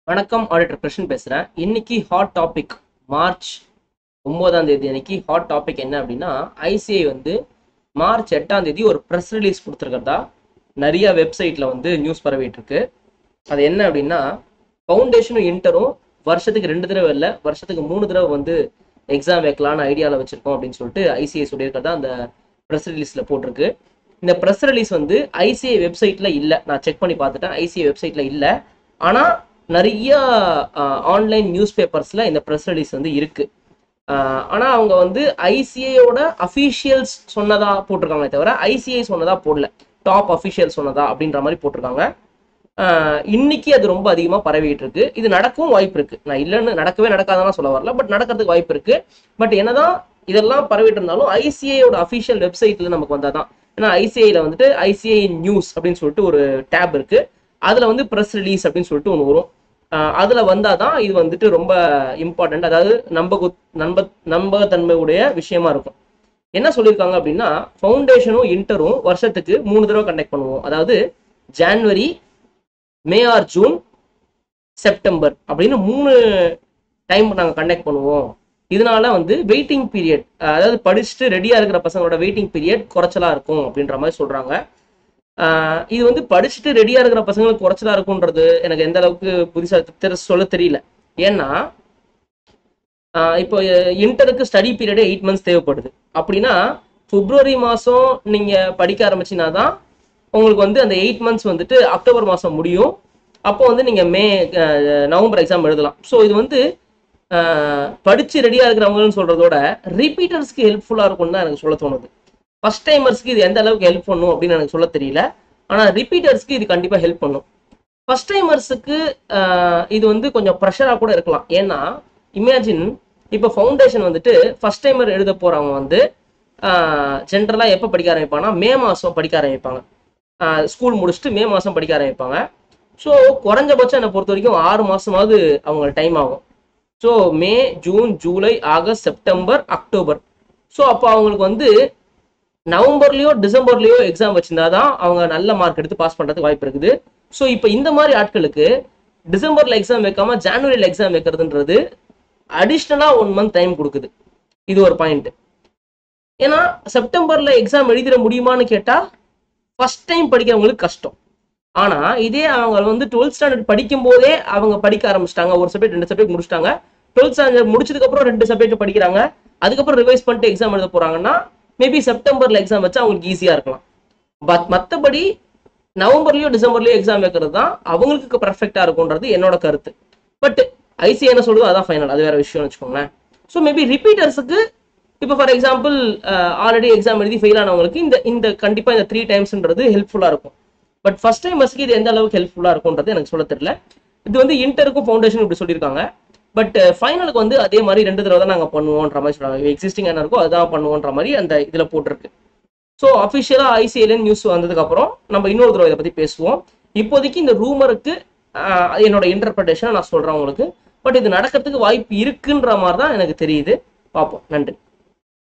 வணக்கம் ஆடிட்டர் கிருஷ்ணன் பேசுகிறேன். இன்னைக்கு ஹாட் டாபிக் மார்ச் 9ஆம் தேதி அன்னைக்கு ஹாட் டாபிக் என்ன அப்படின்னா, ஐசிஐ வந்து மார்ச் 8ஆம் தேதி ஒரு ப்ரெஸ் ரிலீஸ் கொடுத்துருக்கிறதா நிறைய வெப்சைட்டில் வந்து நியூஸ் பரவிட்டு இருக்கு. அது என்ன அப்படின்னா, ஃபவுண்டேஷனும் இன்டரும் வருஷத்துக்கு 2 தடவை இல்லை, வருஷத்துக்கு 3 தடவை வந்து எக்ஸாம் வைக்கலான்னு ஐடியாவில் வச்சிருக்கோம் அப்படின்னு சொல்லிட்டு ஐசிஐ சொல்லியிருக்கிறதா அந்த ப்ரெஸ் ரிலீஸில் போட்டிருக்கு. இந்த ப்ரெஸ் ரிலீஸ் வந்து ஐசிஐ வெப்சைட்டில் இல்லை, நான் செக் பண்ணி பார்த்துட்டேன், ஐசிஐ வெப்சைட்டில் இல்லை. ஆனால் நிறைய ஆன்லைன் நியூஸ் பேப்பர்ஸில் இந்த ப்ரெஸ் ரிலீஸ் வந்து இருக்கு. ஆனால் அவங்க வந்து ஐசிஐயோட அஃபீஷியல்ஸ் சொன்னதா போட்டிருக்காங்களே தவிர ஐசிஐ சொன்னதா போடல, டாப் அஃபீஷியல் சொன்னதா அப்படின்ற மாதிரி போட்டிருக்காங்க. இன்னைக்கு அது ரொம்ப அதிகமாக பரவிட்டு இருக்கு. இது நடக்கவும் வாய்ப்பு இருக்கு, நான் இல்லைன்னு நடக்கவே நடக்காதான் சொல்ல வரல, பட் நடக்கிறதுக்கு வாய்ப்பு இருக்கு. பட் என்னதான் இதெல்லாம் பரவிட்டு இருந்தாலும் ஐசிஐயோட அஃபீஷியல் வெப்சைட்ல நமக்கு வந்தாதான். ஏன்னா ஐசிஐல வந்துட்டு ஐசிஐ நியூஸ் அப்படின்னு சொல்லிட்டு ஒரு டேப் இருக்கு, அதுல வந்து ப்ரெஸ் ரிலீஸ் அப்படின்னு சொல்லிட்டு ஒன்று வரும். அதுல வந்தாதான் இது வந்துட்டு ரொம்ப இம்பார்ட்டன்ட், அதாவது நம்பகத்தன்மையுடைய விஷயமா இருக்கும். என்ன சொல்லியிருக்காங்க அப்படின்னா, ஃபவுண்டேஷனும் இன்டரும் வருஷத்துக்கு 3 தடவை கண்டக்ட் பண்ணுவோம், அதாவது ஜான்வரி, மே ஆர் ஜூன், செப்டம்பர் அப்படின்னு 3 டைம் நாங்கள் கண்டக்ட் பண்ணுவோம். இதனால வந்து வெயிட்டிங் பீரியட், அதாவது படிச்சுட்டு ரெடியா இருக்கிற பசங்களோட வெயிட்டிங் பீரியட் குறைச்சலா இருக்கும் அப்படின்ற மாதிரி சொல்றாங்க. இது வந்து படிச்சுட்டு ரெடியா இருக்கிற பசங்களுக்கு குறைச்சலா இருக்கும்ன்றது எனக்கு எந்த அளவுக்கு புதுசா சொல்ல தெரியல. ஏன்னா இப்போ இன்டருக்கு ஸ்டடி பீரியடே 8 மந்த்ஸ் தேவைப்படுது. அப்படின்னா பிப்ரவரி மாதம் நீங்க படிக்க ஆரம்பிச்சினா தான் உங்களுக்கு வந்து அந்த 8 மந்த்ஸ் வந்துட்டு அக்டோபர் மாதம் முடியும். அப்போ வந்து நீங்க நவம்பர் எக்ஸாம் எழுதலாம். ஸோ இது வந்து படிச்சு ரெடியா இருக்கிறவங்கன்னு சொல்றதோட ரிப்பீட்டர்ஸ்க்கு ஹெல்ப்ஃபுல்லா இருக்கும்னு தான் எனக்கு சொல்ல தோணுது. ஃபர்ஸ்ட் டைமர்ஸ்க்கு இது எந்த அளவுக்கு ஹெல்ப் பண்ணும் அப்படின்னு எனக்கு சொல்ல தெரியல, ஆனால் ரிப்பீட்டர்ஸ்க்கு இது கண்டிப்பாக ஹெல்ப் பண்ணும். ஃபர்ஸ்ட் டைமர்ஸுக்கு இது வந்து கொஞ்சம் ப்ரெஷராக கூட இருக்கலாம். ஏன்னா இமேஜின், இப்போ ஃபவுண்டேஷன் வந்துட்டு ஃபர்ஸ்ட் டைமர் எழுத போகிறவங்க வந்து ஜென்ரலாக எப்போ படிக்க ஆரம்பிப்பாங்கன்னா மே மாதம் படிக்க ஆரம்பிப்பாங்க. ஸ்கூல் முடிச்சுட்டு மே மாதம் படிக்க ஆரம்பிப்பாங்க. ஸோ குறைஞ்சபட்சம் என்னை பொறுத்த வரைக்கும் 6 மாதமாவது அவங்களுக்கு டைம் ஆகும். So May, June, July, August, September, October. So அப்போ அவங்களுக்கு வந்து நவம்பர்லயோ டிசம்பர்லயோ எக்ஸாம் வச்சிருந்தாதான் அவங்க நல்ல மார்க் எடுத்து பாஸ் பண்றதுக்கு வாய்ப்பு இருக்குது. ஸோ இப்போ இந்த மாதிரி ஆட்களுக்கு டிசம்பர்ல எக்ஸாம் வைக்காம ஜனவரியில் எக்ஸாம் வைக்கிறதுன்றது அடிஷ்னலா 1 மந்த் டைம் கொடுக்குது. இது ஒரு பாயிண்ட். ஏன்னா செப்டம்பர்ல எக்ஸாம் எழுதிட முடியுமான்னு கேட்டா ஃபர்ஸ்ட் டைம் படிக்கிறவங்களுக்கு கஷ்டம். ஆனா இதே அவங்க வந்து 12th ஸ்டாண்டர்ட் படிக்கும் போதே அவங்க படிக்க ஆரம்பிச்சிட்டாங்க, ஒரு சப்ஜெக்ட் 2 சப்ஜெக்ட் முடிச்சிட்டாங்க, 12th ஸ்டாண்டர்ட் முடிச்சதுக்கு அப்புறம் 2 சப்ஜெக்ட் படிக்கிறாங்க, அதுக்கப்புறம் ரிவைஸ் பண்ணிட்டு எக்ஸாம் எழுத போறாங்கன்னா மேபி செப்டம்பர்ல எக்ஸாம் வச்சா அவங்களுக்கு ஈஸியா இருக்கலாம். பட் மற்றபடி நவம்பர்லயோ டிசம்பர்லயோ எக்ஸாம் வைக்கிறது தான் அவங்களுக்கு பர்ஃபெக்டா இருக்கும்ன்றது என்னோட கருத்து. பட் ஐசிஐ என்ன சொல்லுதோ அதான் ஃபைனல், அது வேற விஷயம்னு வச்சுக்கோங்களேன். ஸோ மேபி ரிப்பீட்டர்ஸுக்கு இப்போ ஃபார் எக்ஸாம்பிள் ஆல்ரெடி எக்ஸாம் எழுதி ஃபெயில் ஆனவங்களுக்கு இந்த கண்டிப்பா இந்த 3 டைம்ஸ்ன்றது ஹெல்ப்ஃபுல்லா இருக்கும். பட் ஃபர்ஸ்ட் டைமர்ஸ்க்கு இது எந்த அளவுக்கு ஹெல்ப்ஃபுல்லா இருக்கும்ன்றது எனக்கு சொல்ல தெரியல. இது வந்து இன்டருக்கும் ஃபவுண்டேஷன் இப்படி சொல்லியிருக்காங்க. பட் ஃபைனலுக்கு வந்து அதே மாதிரி 2 தடவை தான் நாங்கள் பண்ணுவோன்ற மாதிரி சொல்றாங்க. எக்ஸிஸ்டிங் என்ன இருக்கோ அதான் பண்ணுவோன்ற மாதிரி அந்த இதில் போட்டிருக்கு. ஸோ அஃபிஷியலாக ஐசிஐல நியூஸ் வந்ததுக்கு அப்புறம் நம்ம இன்னொரு தடவை இதை பற்றி பேசுவோம். இப்போதைக்கு இந்த ரூமருக்கு என்னோட இன்டர்பிரேஷனை நான் சொல்றேன் உங்களுக்கு. பட் இது நடக்கிறதுக்கு வாய்ப்பு இருக்குன்ற மாதிரி தான் எனக்கு தெரியுது. பார்ப்போம். நன்றி.